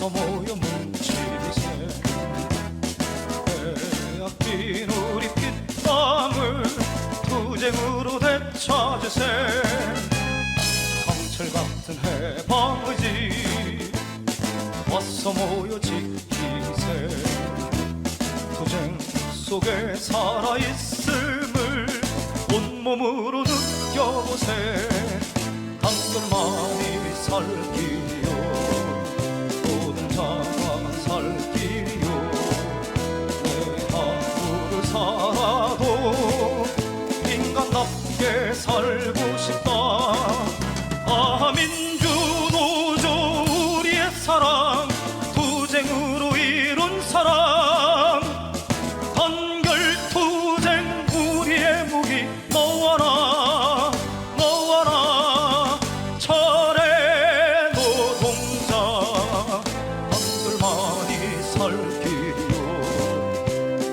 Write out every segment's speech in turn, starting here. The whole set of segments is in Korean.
어서 모여 뭉치세 빼앗긴 우리 핏땀을 투쟁으로 되찾으세 강철 같은 해방의지 어서 모여 지키세 투쟁 속에 살아있음을 온몸으로 느껴보세 단결만이 살 길이요 노동자가 살 길이요 내 하루를 살아도 인간답게 살고 싶다 아 민주노조 우리의 사랑 투쟁으로 이룬 사랑 단결투쟁 우리의 무기 너와 나 너와 나 철의 노동자 단결만이 살 길이요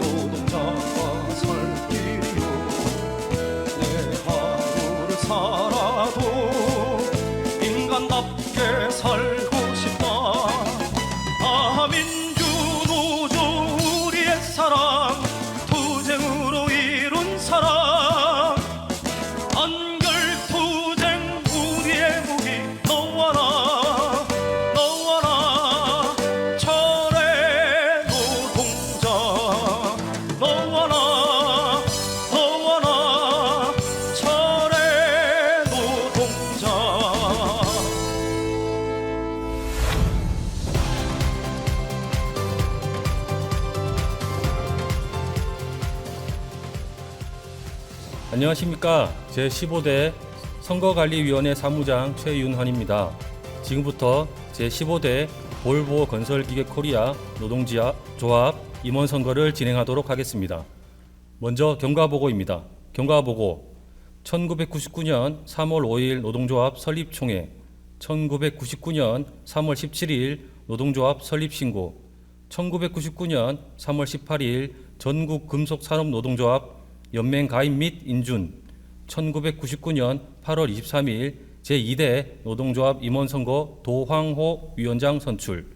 노동자가 살 길이요 내 하루를 살아도 인간답게 살고 싶다 아 민주노조 우리의 사랑 투쟁으로 이룬 사랑 단결투쟁 우리의 무기 너와 나 너와 나 철의 노동자 너와 나 너와 나 철의 노동자 안녕하십니까. 제15대 선거관리위원회 사무장 최윤환입니다. 지금부터 제15대 볼보 건설기계 코리아 노동조합 임원선거를 진행하도록 하겠습니다. 먼저 경과보고입니다. 경과보고 1999년 3월 5일 노동조합 설립총회 1999년 3월 17일 노동조합 설립신고 1999년 3월 18일 전국금속산업노동조합 연맹 가입 및 인준 1999년 8월 23일 제2대 노동조합 임원선거 도황호 위원장 선출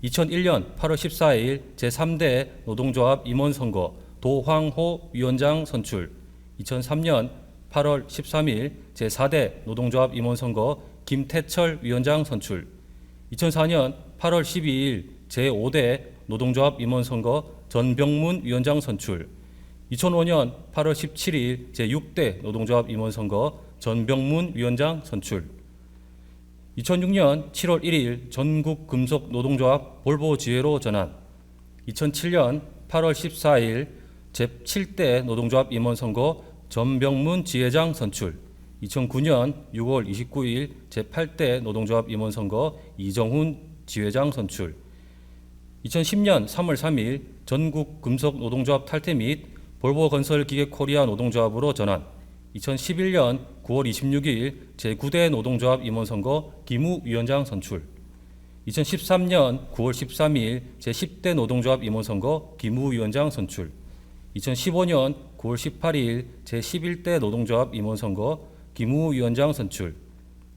2001년 8월 14일 제3대 노동조합 임원선거 도황호 위원장 선출 2003년 8월 13일 제4대 노동조합 임원선거 김태철 위원장 선출 2004년 8월 12일 제5대 노동조합 임원선거 전병문 위원장 선출 2005년 8월 17일 제6대 노동조합 임원선거 전병문 위원장 선출 2006년 7월 1일 전국금속노동조합 볼보지회로 전환 2007년 8월 14일 제7대 노동조합 임원선거 전병문 지회장 선출 2009년 6월 29일 제8대 노동조합 임원선거 이정훈 지회장 선출 2010년 3월 3일 전국금속노동조합 탈퇴 및 볼보건설기계 코리아 노동조합으로 전환 2011년 9월 26일 제9대 노동조합 임원선거 기무위원장 선출 2013년 9월 13일 제10대 노동조합 임원선거 기무위원장 선출 2015년 9월 18일 제11대 노동조합 임원선거 기무위원장 선출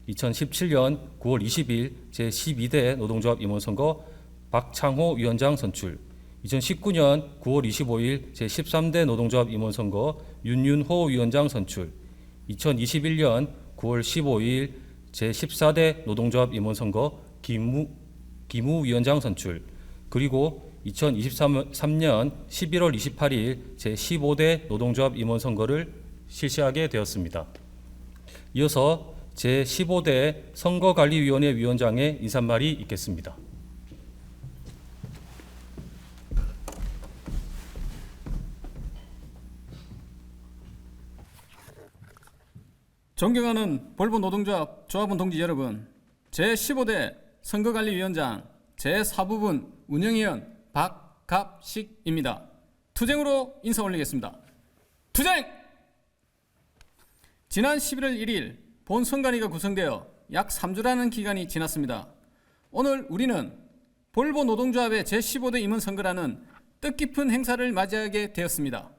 2017년 9월 20일 제12대 노동조합 임원선거 박창호 위원장 선출 2019년 9월 25일 제13대 노동조합 임원선거 윤윤호 위원장 선출 2021년 9월 15일 제14대 노동조합 임원선거 기무 위원장 선출 그리고 2023년 11월 28일 제15대 노동조합 임원선거를 실시하게 되었습니다. 이어서 제15대 선거관리위원회 위원장의 인사말이 있겠습니다. 존경하는 볼보 노동조합 조합원 동지 여러분, 제15대 선거관리위원장 제4부분 운영위원 박갑식입니다. 투쟁으로 인사 올리겠습니다. 투쟁! 지난 11월 1일 본선관위가 구성되어 약 3주라는 기간이 지났습니다. 오늘 우리는 볼보 노동조합의 제15대 임원선거라는 뜻깊은 행사를 맞이하게 되었습니다.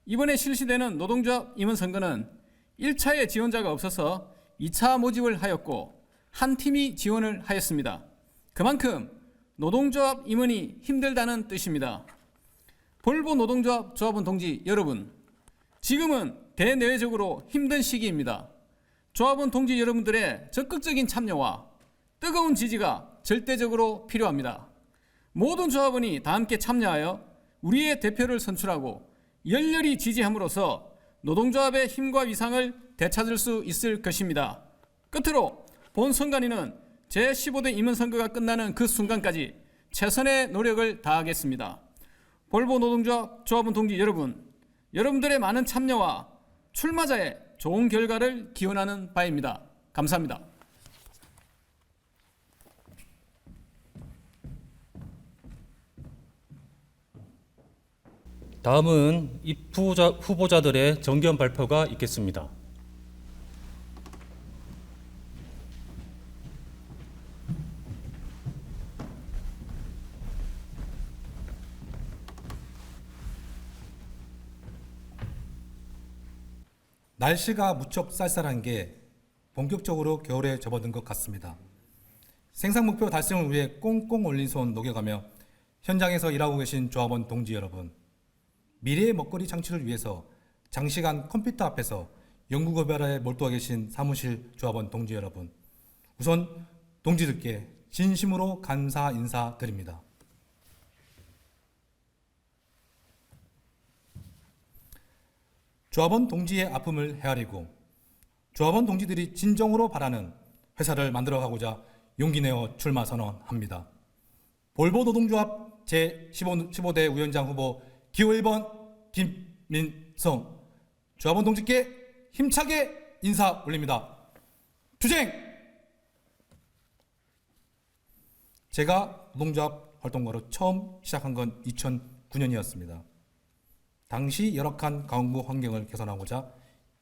이번에 실시되는 노동조합 임원선거는 1차에 지원자가 없어서 2차 모집을 하였고 한 팀이 지원을 하였습니다. 그만큼 노동조합 임원이 힘들다는 뜻입니다. 볼보 노동조합 조합원 동지 여러분, 지금은 대내외적으로 힘든 시기입니다. 조합원 동지 여러분들의 적극적인 참여와 뜨거운 지지가 절대적으로 필요합니다. 모든 조합원이 다 함께 참여하여 우리의 대표를 선출하고 열렬히 지지함으로써 노동조합의 힘과 위상을 되찾을 수 있을 것입니다. 끝으로 본선관위는 제15대 임원선거가 끝나는 그 순간까지 최선의 노력을 다하겠습니다. 볼보 노동조합 조합원 동지 여러분, 여러분들의 많은 참여와 출마자의 좋은 결과를 기원하는 바입니다. 감사합니다. 다음은 입 후보자들의 정견 발표가 있겠습니다. 날씨가 무척 쌀쌀한 게 본격적으로 겨울에 접어든 것 같습니다. 생산 목표 달성을 위해 꽁꽁 얼린 손 녹여가며 현장에서 일하고 계신 조합원 동지 여러분, 미래의 먹거리 창출을 위해서 장시간 컴퓨터 앞에서 연구개발에 몰두하고 계신 사무실 조합원 동지 여러분, 우선 동지들께 진심으로 감사 인사드립니다. 조합원 동지의 아픔을 헤아리고 조합원 동지들이 진정으로 바라는 회사를 만들어가고자 용기내어 출마 선언합니다. 볼보 노동조합 제15대 위원장 후보 기호 1번 김민성 조합원 동지께 힘차게 인사 올립니다. 투쟁! 제가 노동조합 활동가로 처음 시작한 건 2009년이었습니다. 당시 열악한 가공부 환경을 개선하고자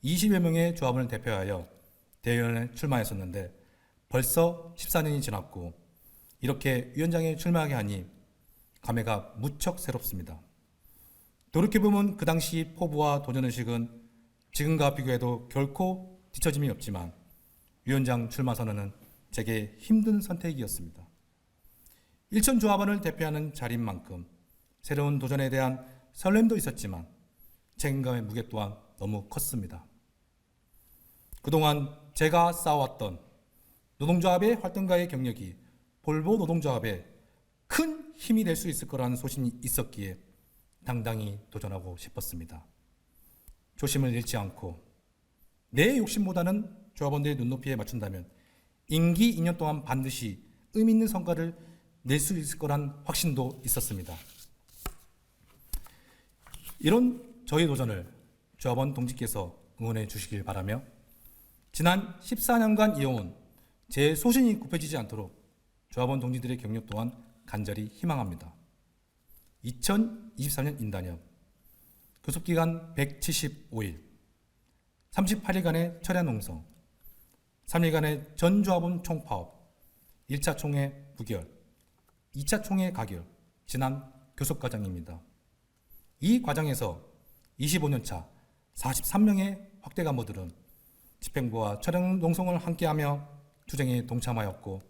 20여 명의 조합원을 대표하여 대의원에 출마했었는데 벌써 14년이 지났고 이렇게 위원장에 출마하게 하니 감회가 무척 새롭습니다. 돌이켜보면 그 당시 포부와 도전의식은 지금과 비교해도 결코 뒤처짐이 없지만 위원장 출마 선언은 제게 힘든 선택이었습니다. 일천 조합원을 대표하는 자리인 만큼 새로운 도전에 대한 설렘도 있었지만 책임감의 무게 또한 너무 컸습니다. 그동안 제가 쌓아왔던 노동조합의 활동가의 경력이 볼보 노동조합에 큰 힘이 될 수 있을 거라는 소신이 있었기에 당당히 도전하고 싶었습니다. 조심을 잃지 않고 내 욕심보다는 조합원들의 눈높이에 맞춘다면 임기 2년 동안 반드시 의미 있는 성과를 낼 수 있을 거란 확신도 있었습니다. 이런 저희 도전을 조합원 동지께서 응원해 주시길 바라며 지난 14년간 이어온 제 소신이 굽혀지지 않도록 조합원 동지들의 경력 또한 간절히 희망합니다. 2023년 인단협 교섭기간 175일 38일간의 철야 농성 3일간의 전 조합원 총파업 1차 총회 부결 2차 총회 가결 지난 교섭 과정입니다. 이 과정에서 25년차 43명의 확대 간부들은 집행부와 철야 농성을 함께하며 투쟁에 동참하였고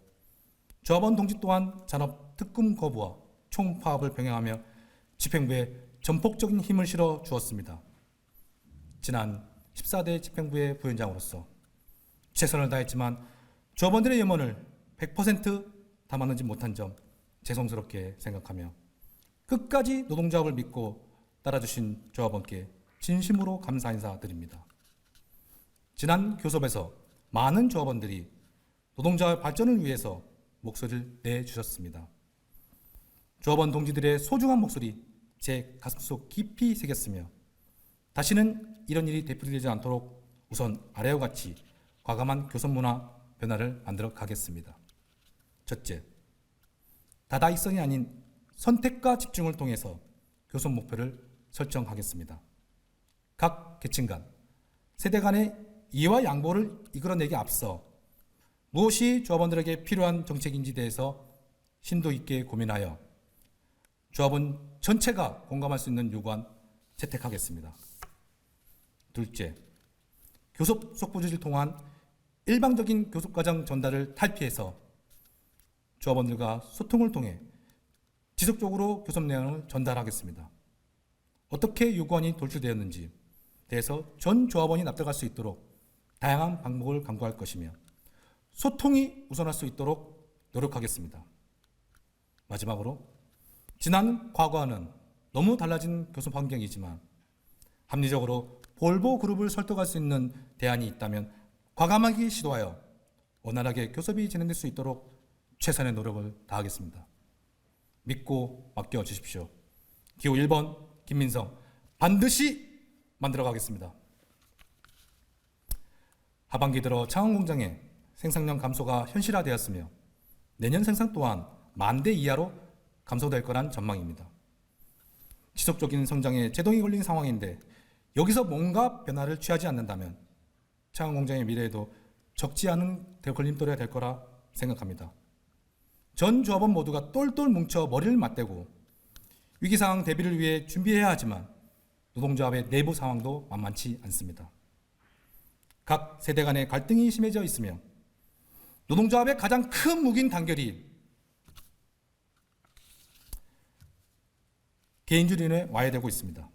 조합원 동지 또한 잔업 특금 거부와 총파업을 병행하며 집행부에 전폭적인 힘을 실어 주었습니다. 지난 14대 집행부의 부위원장으로서 최선을 다했지만 조합원들의 염원을 100% 담아내지 못한 점 죄송스럽게 생각하며 끝까지 노동조합을 믿고 따라주신 조합원께 진심으로 감사 인사드립니다. 지난 교섭에서 많은 조합원들이 노동조합 발전을 위해서 목소리를 내주셨습니다. 조합원 동지들의 소중한 목소리 제 가슴속 깊이 새겼으며 다시는 이런 일이 되풀이되지 않도록 우선 아래와 같이 과감한 교섭 문화 변화를 만들어 가겠습니다. 첫째, 다다익선이 아닌 선택과 집중을 통해서 교섭 목표를 설정하겠습니다. 각 계층 간, 세대 간의 이해와 양보를 이끌어내기에 앞서 무엇이 조합원들에게 필요한 정책인지 대해서 심도 있게 고민하여 조합원 전체가 공감할 수 있는 요구안 채택하겠습니다. 둘째, 교섭 속보지를 통한 일방적인 교섭과정 전달을 탈피해서 조합원들과 소통을 통해 지속적으로 교섭 내용을 전달하겠습니다. 어떻게 요구안이 돌출되었는지 대해서 전 조합원이 납득할 수 있도록 다양한 방법을 강구할 것이며 소통이 우선할 수 있도록 노력하겠습니다. 마지막으로 지난 과거와는 너무 달라진 교섭 환경이지만 합리적으로 볼보 그룹을 설득할 수 있는 대안이 있다면 과감하게 시도하여 원활하게 교섭이 진행될 수 있도록 최선의 노력을 다하겠습니다. 믿고 맡겨주십시오. 기호 1번 김민성 반드시 만들어가겠습니다. 하반기 들어 창원공장의 생산량 감소가 현실화되었으며 내년 생산 또한 10,000대 이하로 감소될 거란 전망입니다. 지속적인 성장에 제동이 걸린 상황인데 여기서 뭔가 변화를 취하지 않는다면 창원공장의 미래에도 적지 않은 걸림돌이 될 거라 생각합니다. 전 조합원 모두가 똘똘 뭉쳐 머리를 맞대고 위기상황 대비를 위해 준비해야 하지만 노동조합의 내부 상황도 만만치 않습니다. 각 세대 간의 갈등이 심해져 있으며 노동조합의 가장 큰 무기인 단결이 개인주의에 와해되고 있습니다.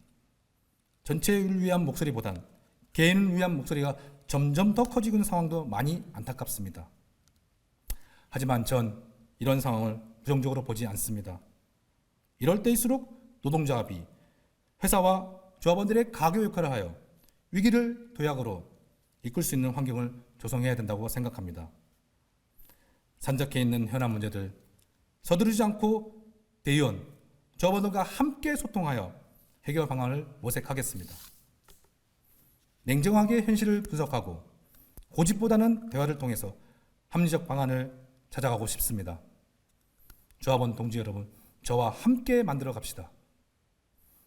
전체를 위한 목소리보단 개인을 위한 목소리가 점점 더 커지고 있는 상황도 많이 안타깝습니다. 하지만 전 이런 상황을 부정적으로 보지 않습니다. 이럴 때일수록 노동조합이 회사와 조합원들의 가교 역할을 하여 위기를 도약으로 이끌 수 있는 환경을 조성해야 된다고 생각합니다. 산적해 있는 현안 문제들 서두르지 않고 대의원, 조합원들과 함께 소통하여 해결 방안을 모색하겠습니다. 냉정하게 현실을 분석하고 고집보다는 대화를 통해서 합리적 방안을 찾아가고 싶습니다. 조합원 동지 여러분, 저와 함께 만들어 갑시다.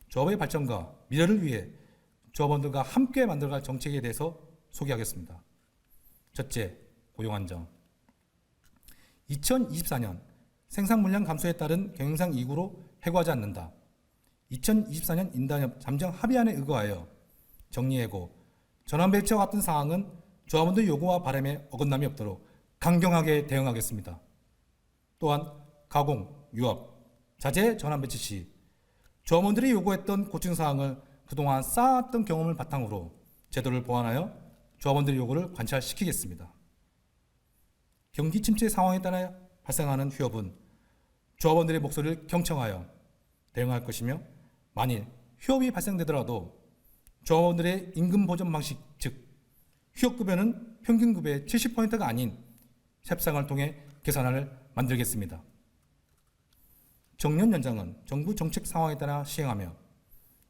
조합의 발전과 미래를 위해 조합원들과 함께 만들어갈 정책에 대해서 소개하겠습니다. 첫째, 고용 안정. 2024년 생산 물량 감소에 따른 경영상 이구로 해고하지 않는다. 2024년 인단협 잠정 합의안에 의거하여 정리해고, 전환배치와 같은 사항은 조합원들 요구와 바람에 어긋남이 없도록 강경하게 대응하겠습니다. 또한 가공, 유업, 자재 전환배치 시 조합원들이 요구했던 고충사항을 그동안 쌓았던 경험을 바탕으로 제도를 보완하여 조합원들의 요구를 관찰시키겠습니다. 경기 침체 상황에 따라 발생하는 휴업은 조합원들의 목소리를 경청하여 대응할 것이며 만일 휴업이 발생되더라도 조합원들의 임금 보전 방식, 즉 휴업급여는 평균급여의 70%가 아닌 협상을 통해 개선안을 만들겠습니다. 정년 연장은 정부 정책 상황에 따라 시행하며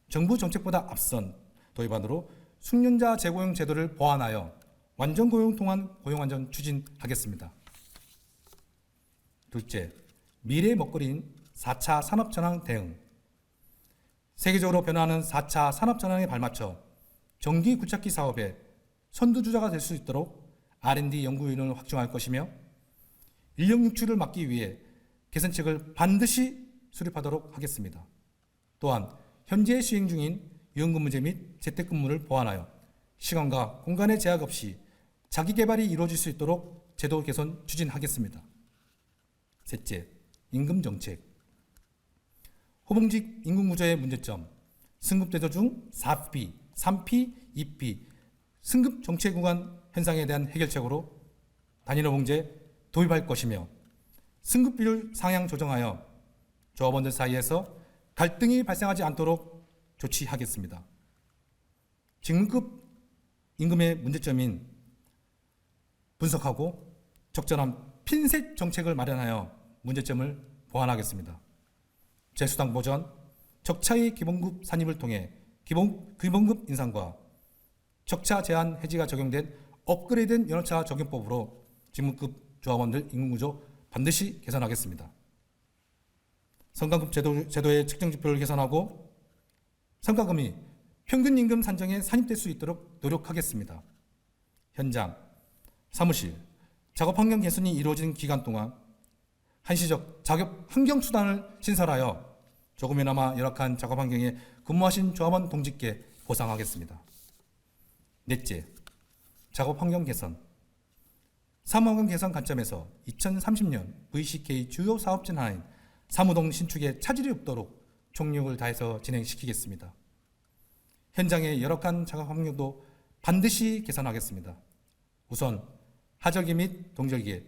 정부 정책보다 앞선 도입안으로 숙련자 재고용 제도를 보완하여 완전 고용 통한 고용 안정 추진하겠습니다. 둘째, 미래의 먹거리인 4차 산업전환 대응. 세계적으로 변화하는 4차 산업전환에 발맞춰 전기 굴착기 사업의 선두주자가 될 수 있도록 R&D 연구인을 확충할 것이며 인력 유출을 막기 위해 개선책을 반드시 수립하도록 하겠습니다. 또한 현재 시행 중인 유연근무제 및 재택근무를 보완하여 시간과 공간의 제약 없이 자기개발이 이루어질 수 있도록 제도 개선 추진하겠습니다. 셋째, 임금정책. 호봉직 임금구조의 문제점, 승급제도 중 4P, 3P, 2P, 승급 정체 구간 현상에 대한 해결책으로 단일호봉제 도입할 것이며 승급 비율 상향 조정하여 조합원들 사이에서 갈등이 발생하지 않도록 조치하겠습니다. 직급 임금의 문제점인 분석하고 적절한 핀셋 정책을 마련하여 문제점을 보완하겠습니다. 재수당 보전, 적차의 기본급 산입을 통해 기본급 인상과 적차 제한 해지가 적용된 업그레이드된 연합차 적용법으로 직무급 조합원들 임금구조 반드시 개선하겠습니다. 성과급 제도의 측정 지표를 개선하고 성과금이 평균 임금 산정에 산입될 수 있도록 노력하겠습니다. 현장, 사무실, 작업 환경 개선이 이루어진 기간 동안 한시적 작업 환경 수단을 신설하여 조금이나마 열악한 작업 환경에 근무하신 조합원 동지께 보상하겠습니다. 넷째, 작업 환경 개선. 사무 환경 개선 관점에서 2030년 VCK 주요 사업진 하나인 사무동 신축에 차질이 없도록 총력을 다해서 진행시키겠습니다. 현장의 열악한 작업 환경도 반드시 개선하겠습니다. 우선 하절기 및 동절기에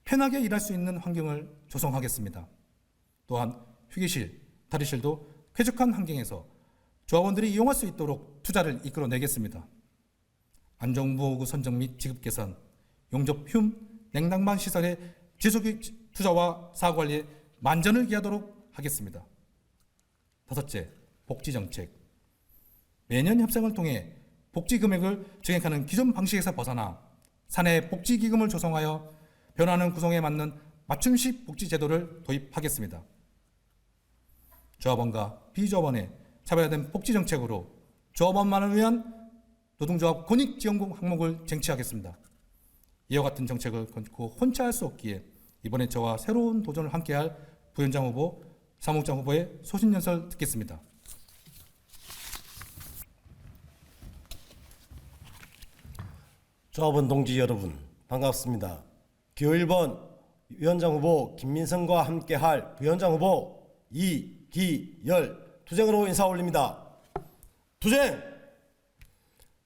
편하게 일할 수 있는 환경을 조성하겠습니다. 또한 휴게실, 탈의실도 쾌적한 환경에서 조합원들이 이용할 수 있도록 투자를 이끌어내겠습니다. 안전보호구 선정 및 지급 개선, 용접 흉, 냉난방 시설의 지속적 투자와 사고관리에 만전을 기하도록 하겠습니다. 다섯째, 복지정책. 매년 협상을 통해 복지 금액을 정액하는 기존 방식에서 벗어나 사내 복지기금을 조성하여 변화하는 구성에 맞는 맞춤식 복지제도를 도입하겠습니다. 조합원과 비조합원의 차별화된 복지정책으로 조합원만을 위한 노동조합 권익지원금 항목을 쟁취하겠습니다. 이와 같은 정책을 결코 혼자 할 수 없기에 이번에 저와 새로운 도전을 함께할 부위원장 후보, 사무국장 후보의 소신연설 듣겠습니다. 조합원 동지 여러분, 반갑습니다. 기호 1번 위원장 후보 김민성과 함께할 부위원장 후보 이기열 투쟁으로 인사 올립니다. 투쟁!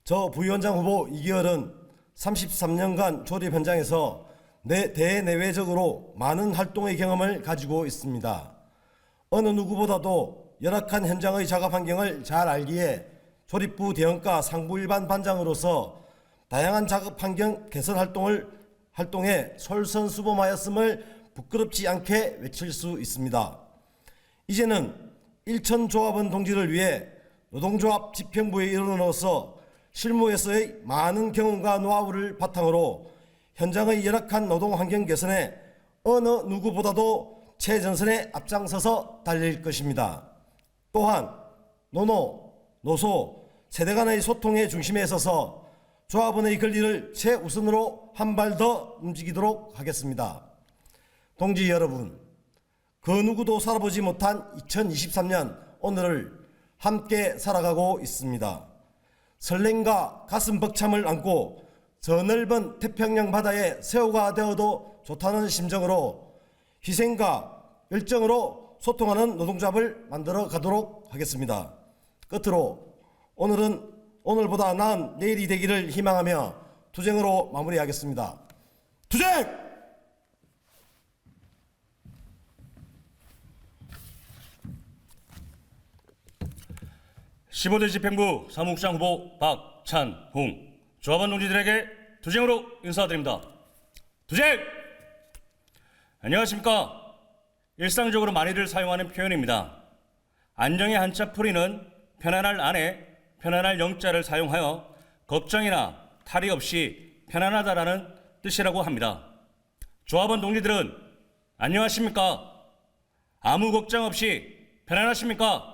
저 부위원장 후보 이기열은 33년간 조립 현장에서 대내외적으로 많은 활동의 경험을 가지고 있습니다. 어느 누구보다도 열악한 현장의 작업 환경을 잘 알기에 조립부 대형과 상부 일반 반장으로서 다양한 작업 환경 개선 활동에 솔선수범하였음을 부끄럽지 않게 외칠 수 있습니다. 이제는 일천 조합원 동지를 위해 노동조합 집행부의 일원으로서 실무에서의 많은 경험과 노하우를 바탕으로 현장의 열악한 노동 환경 개선에 어느 누구보다도 최전선에 앞장서서 달릴 것입니다. 또한 노노, 노소, 세대 간의 소통의 중심에 서서 조합원의 권리를 최우선으로 한 발 더 움직이도록 하겠습니다. 동지 여러분, 그 누구도 살아보지 못한 2023년 오늘을 함께 살아가고 있습니다. 설렘과 가슴 벅참을 안고 저 넓은 태평양 바다에 새우가 되어도 좋다는 심정으로 희생과 열정으로 소통하는 노동조합을 만들어 가도록 하겠습니다. 끝으로 오늘은 오늘보다 나은 내일이 되기를 희망하며 투쟁으로 마무리하겠습니다. 투쟁! (15대) 집행부 사무국장 후보 박찬홍, 조합원 동지들에게 투쟁으로 인사드립니다. 투쟁! 안녕하십니까. 일상적으로 많이들 사용하는 표현입니다. 안정의 한자 풀이는 편안할 안에 편안할 영자를 사용하여 걱정이나 탈이 없이 편안하다라는 뜻이라고 합니다. 조합원 동지들은 안녕하십니까? 아무 걱정 없이 편안하십니까?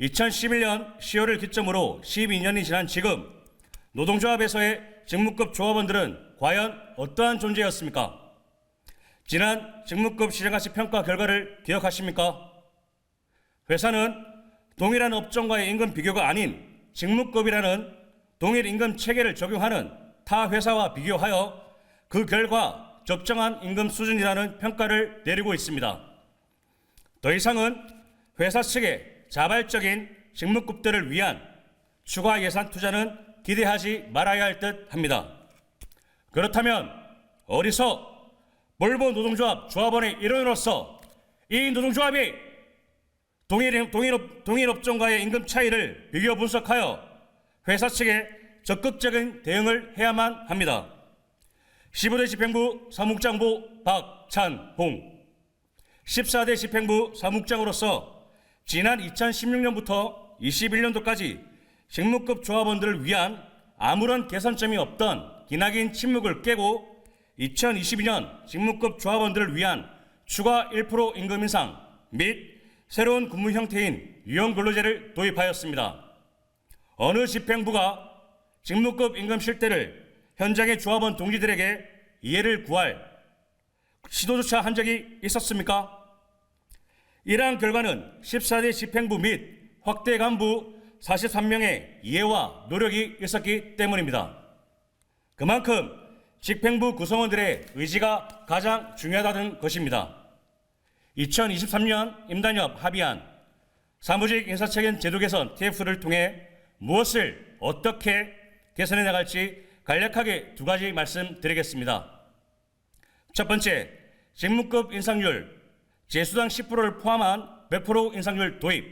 2011년 10월을 기점으로 12년이 지난 지금 노동조합에서의 직무급 조합원들은 과연 어떠한 존재였습니까? 지난 직무급 시장가치 평가 결과를 기억하십니까? 회사는 동일한 업종과의 임금 비교가 아닌 직무급이라는 동일 임금 체계를 적용하는 타 회사와 비교하여 그 결과 적정한 임금 수준이라는 평가를 내리고 있습니다. 더 이상은 회사 측의 자발적인 직무급들을 위한 추가 예산 투자는 기대하지 말아야 할 듯 합니다. 그렇다면 어디서 볼보 노동조합 조합원의 일원으로서 이 노동조합이 동일 업종과의 임금 차이를 비교 분석하여 회사 측에 적극적인 대응을 해야만 합니다. 15대 집행부 사무국장 후보 박찬홍, 14대 집행부 사무국장으로서 지난 2016년부터 21년도까지 직무급 조합원들을 위한 아무런 개선점이 없던 기나긴 침묵을 깨고 2022년 직무급 조합원들을 위한 추가 1% 임금 인상 및 새로운 근무 형태인 유연근로제를 도입하였습니다. 어느 집행부가 직무급 임금 실태를 현장의 조합원 동지들에게 이해를 구할 시도조차 한 적이 있었습니까? 이러한 결과는 14대 집행부 및 확대 간부 43명의 이해와 노력이 있었기 때문입니다. 그만큼 집행부 구성원들의 의지가 가장 중요하다는 것입니다. 2023년 임단협 합의안 사무직 인사책임 제도 개선 TF를 통해 무엇을 어떻게 개선해 나갈지 간략하게 두 가지 말씀드리겠습니다. 첫 번째, 직무급 인상률 제수당 10%를 포함한 100% 인상률 도입.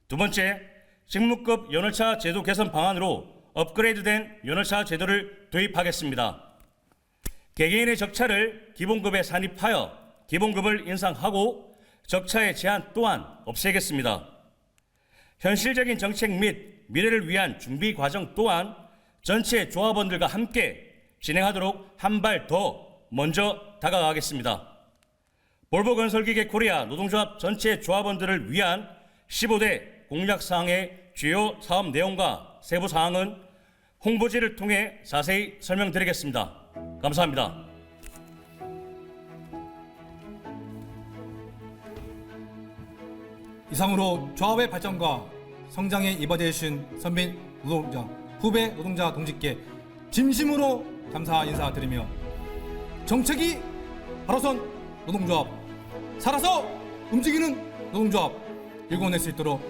두 번째, 직무급 연월차 제도 개선 방안으로 업그레이드된 연월차 제도를 도입하겠습니다. 개개인의 적차를 기본급에 산입하여 기본급을 인상하고 적차의 제한 또한 없애겠습니다. 현실적인 정책 및 미래를 위한 준비 과정 또한 전체 조합원들과 함께 진행하도록 한 발 더 먼저 다가가겠습니다. 볼보건설기계 코리아 노동조합 전체 조합원들을 위한 15대 공약사항의 주요 사업 내용과 세부 사항은 홍보지를 통해 자세히 설명드리겠습니다. 감사합니다. 이상으로 조합의 발전과 성장에 이바지해 주신 선배 노동자, 후배 노동자 동지께 진심으로 감사 인사드리며 정책이 바로선 노동조합, 살아서 움직이는 노동조합 일궈낼 수 있도록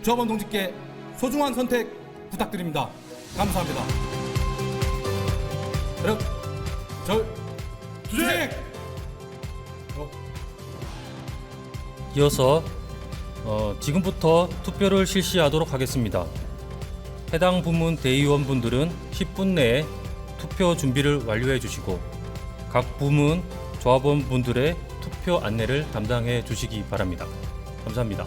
조합원 동지께 소중한 선택 부탁드립니다. 감사합니다. 여러분, 투쟁! 이어서 지금부터 투표를 실시하도록 하겠습니다. 해당 부문 대의원분들은 10분 내에 투표 준비를 완료해 주시고 각 부문 조합원분들의 투표 안내를 담당해 주시기 바랍니다. 감사합니다.